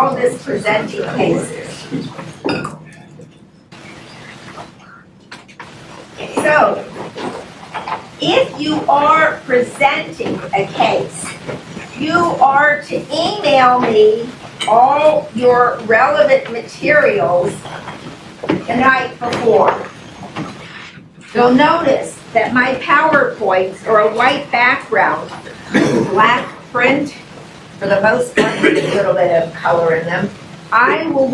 call this presenting cases. So, if you are presenting a case, you are to email me all your relevant materials the night before. You'll notice that my PowerPoints are a white background, black print, for the most part with a little bit of color in them. I will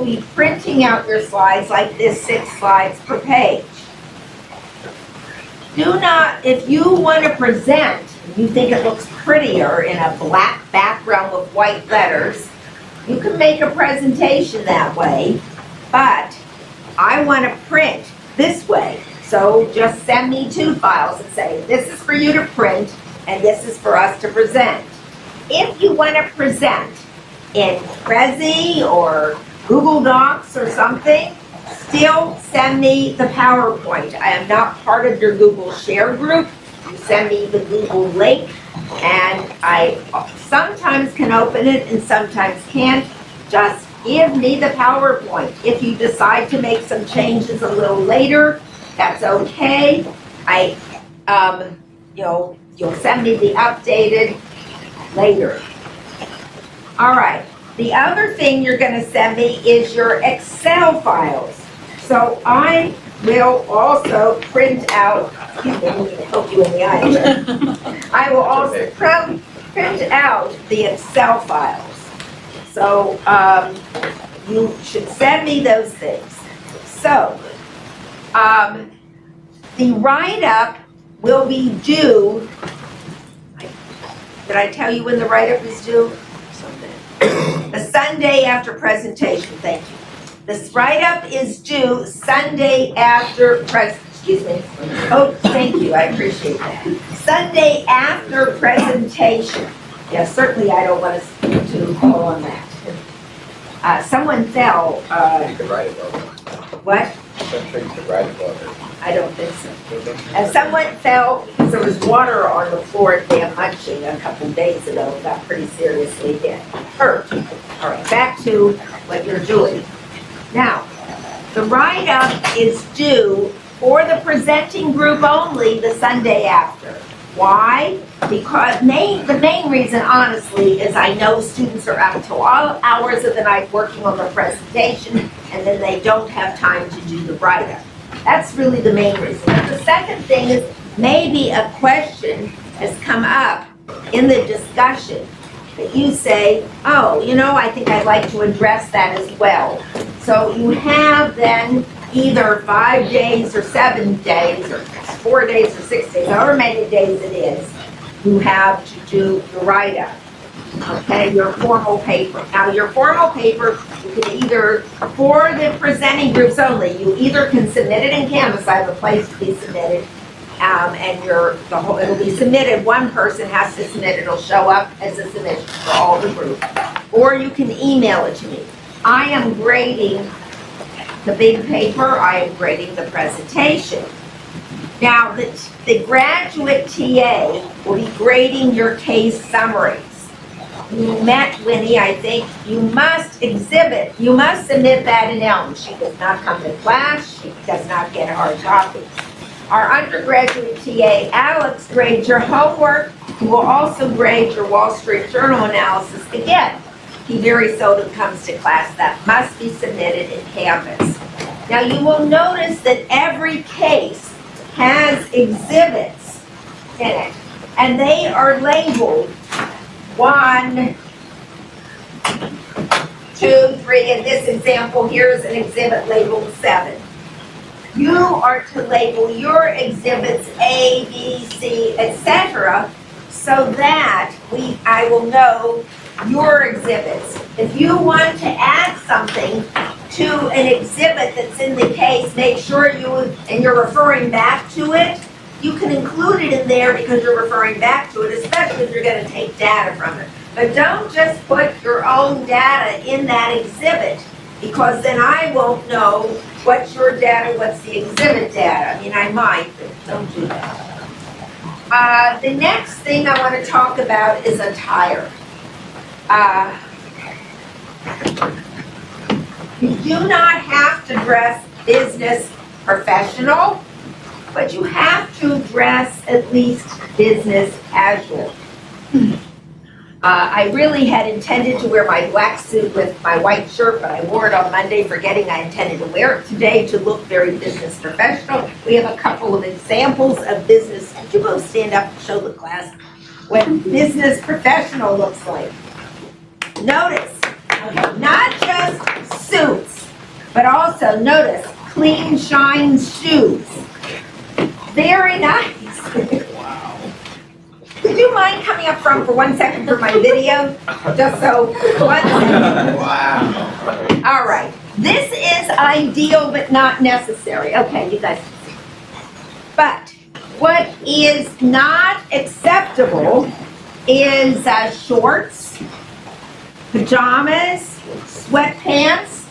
be printing out your slides like this, 6 slides per page. If you want to present, you think it looks prettier in a black background with white letters, you can make a presentation that way, but I want to print this way. So just send me 2 files and say, this is for you to print, and this is for us to present. If you want to present in Prezi or Google Docs or something, still send me the PowerPoint. I am not part of your Google Share group. You send me the Google link, and I sometimes can open it and sometimes can't. Just give me the PowerPoint. If you decide to make some changes a little later, that's okay. You'll send me the updated later. All right. The other thing you're going to send me is your Excel files. So I will also print out, excuse me, I'm going to poke you in the eye here. I will also print out the Excel files. So you should send me those things. So the write-up will be due. Did I tell you when the write-up is due? The Sunday after presentation, thank you. This write-up is due Sunday after excuse me. Oh, thank you, I appreciate that. Sunday after presentation. Yes, certainly I don't want to call on that. Someone fell. You could write it over. What? I'm sure you could write it over. I don't think so. And someone fell because there was water on the floor at Dam Munching a couple of days ago, got pretty seriously hurt. All right, back to what you're doing. Now, the write-up is due for the presenting group only the Sunday after. Why? Because the main reason, honestly, is I know students are up till all hours of the night working on the presentation, and then they don't have time to do the write-up. That's really the main reason. But the second thing is maybe a question has come up in the discussion that you say, oh, I think I'd like to address that as well. So you have then either 5 days or 7 days or 4 days or 6 days, however many days it is, you have to do the write-up. Okay, your formal paper. Now your formal paper, you can either, for the presenting groups only, you either can submit it in Canvas. I have a place to be submitted, and it'll be submitted. One person has to submit it. It'll show up as a submission for all the group. Or you can email it to me. I am grading the big paper. I am grading the presentation. Now the graduate TA will be grading your case summaries. You met Winnie, I think. You must submit that in Elm. She does not come to class. She does not get hard copies. Our undergraduate TA, Alex, grades your homework. He will also grade your Wall Street Journal analysis. Again, he very seldom comes to class. That must be submitted in Canvas. Now you will notice that every case has exhibits in it, and they are labeled 1, 2, 3. In this example, here's an exhibit labeled 7. You are to label your exhibits A, B, C, etc., so that I will know your exhibits. If you want to add something to an exhibit that's in the case, make sure and you're referring back to it, you can include it in there because you're referring back to it, especially if you're going to take data from it. But don't just put your own data in that exhibit, because then I won't know what's your data, what's the exhibit data. I mean, I might, but don't do that. The next thing I want to talk about is attire. You do not have to dress business professional, but you have to dress at least business casual. I really had intended to wear my black suit with my white shirt, but I wore it on Monday forgetting I intended to wear it today to look very business professional. We have a couple of examples of business. Could you both stand up and show the class what business professional looks like? Notice, okay, not just suits, but also notice clean shine shoes. Very nice. Would you mind coming up front for 1 second for my video? Just so, 1 second. Wow. All right. This is ideal but not necessary. Okay, you guys. But what is not acceptable is shorts, pajamas, sweatpants,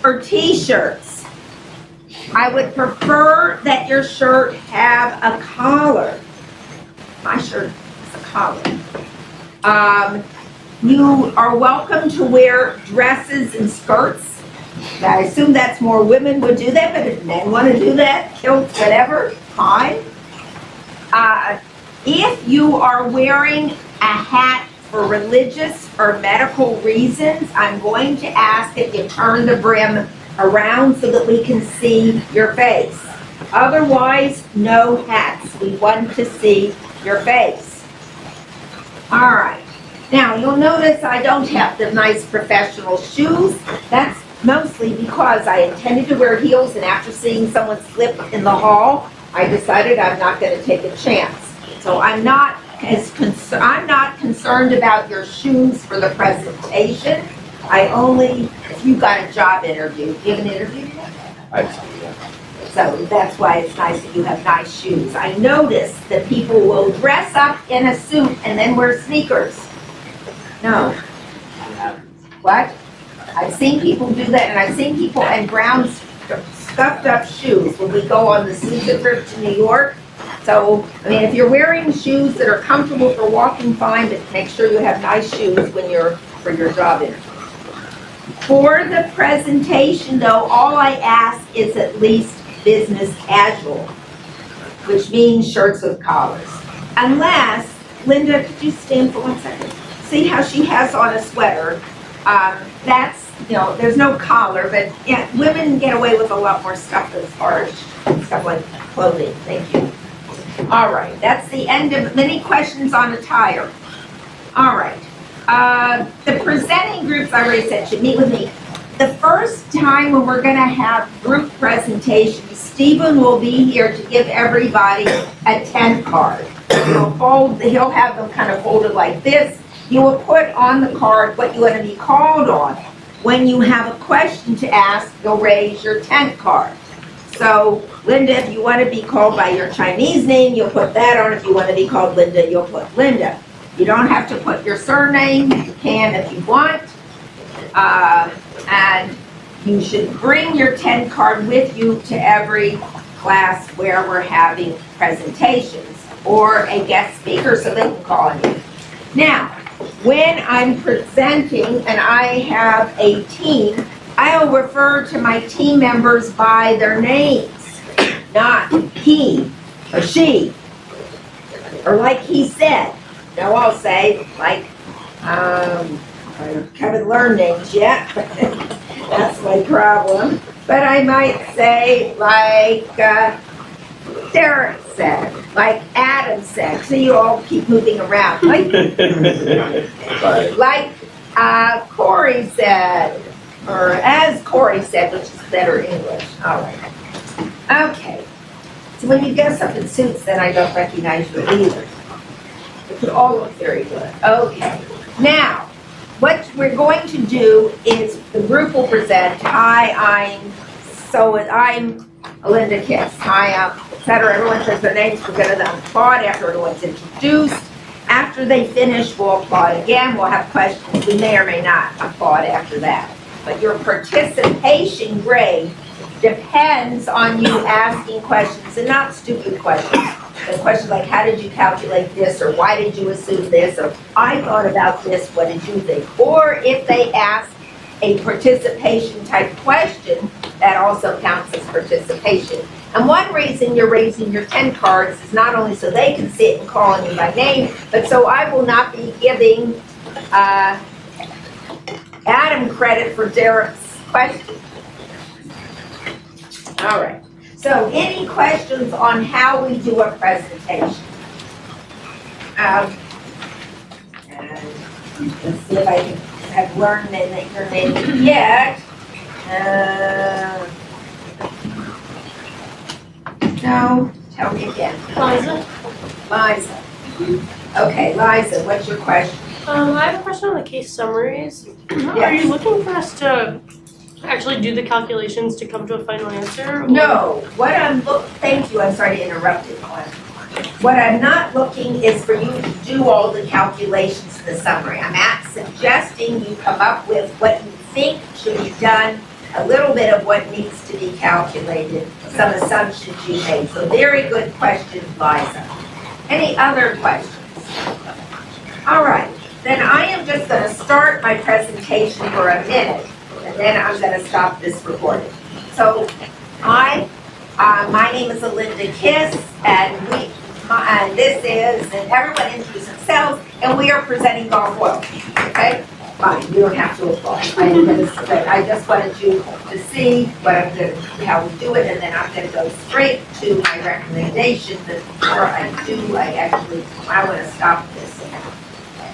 or t-shirts. I would prefer that your shirt have a collar. My shirt is a collar. You are welcome to wear dresses and skirts. Now, I assume that's more women would do that, but if men want to do that, kilts, whatever, fine. If you are wearing a hat for religious or medical reasons, I'm going to ask that you turn the brim around so that we can see your face. Otherwise, no hats. We want to see your face. All right. Now, you'll notice I don't have the nice professional shoes. That's mostly because I intended to wear heels, and after seeing someone slip in the hall, I decided I'm not going to take a chance. So I'm not concerned about your shoes for the presentation. If you got a job interview, do you have an interview? So that's why it's nice that you have nice shoes. I notice that people will dress up in a suit and then wear sneakers. No. What? I've seen people do that, and I've seen people in brown scuffed up shoes when we go on the SEPT trip to New York. So, I mean, if you're wearing shoes that are comfortable for walking, fine, but make sure you have nice shoes for your job interview. For the presentation, though, all I ask is at least business casual, which means shirts with collars. Unless, Linda, could you stand for 1 second? See how she has on a sweater? That's, there's no collar, but yeah, women get away with a lot more stuff as far as stuff like clothing. Thank you. All right, that's the end of many questions on attire. All right. The presenting groups, I already said, should meet with me. The first time when we're going to have group presentations, Stephen will be here to give everybody a tent card. He'll have them kind of folded like this. You will put on the card what you want to be called on. When you have a question to ask, you'll raise your tent card. So, Linda, if you want to be called by your Chinese name, you'll put that on. If you want to be called Linda, you'll put Linda. You don't have to put your surname. You can if you want. And you should bring your tent card with you to every class where we're having presentations or a guest speaker so they can call on you. Now, when I'm presenting and I have a team, I will refer to my team members by their names, not he or she, or like he said. Now I'll say, like, I haven't learned names yet. That's my problem. But I might say, like, Derek said, like Adam said. So you all keep moving around. Like Corey said, or as Corey said, which is better English. All right. Okay. So when you dress up in suits, then I don't recognize you either. It could all look very good. Okay. Now, what we're going to do is the group will present. Hi, I'm Linda Kiss. Hi, etc. Everyone says their names. We're going to applaud after everyone's introduced. After they finish, we'll applaud again. We'll have questions. We may or may not applaud after that. But your participation grade depends on you asking questions, and not stupid questions. The questions like, how did you calculate this, or why did you assume this, or I thought about this, what did you think? Or if they ask a participation type question, that also counts as participation. And one reason you're raising your 10 cards is not only so they can sit and call on you by name, but so I will not be giving Adam credit for Derek's question. All right. So any questions on how we do a presentation? And let's see if I have learned that your name yet. No, tell me again. Liza? Liza. Okay, Liza, what's your question? I have a question on the case summaries. Are you looking for us to actually do the calculations to come to a final answer? Or? No, thank you, I'm sorry to interrupt you. What I'm not looking is for you to do all the calculations in the summary. I'm suggesting you come up with what you think should be done, a little bit of what needs to be calculated, some assumptions you made. So very good question, Liza. Any other questions? All right, then I am just going to start my presentation for a minute, and then I'm going to stop this recording. So my name is Alinda Kiss, and this is, and everyone introduce themselves, and we are presenting golf well. Okay? Fine, you don't have to applaud. I just wanted you to see how we do it, and then I'm going to go straight to my recommendation. But before I do, I want to stop this.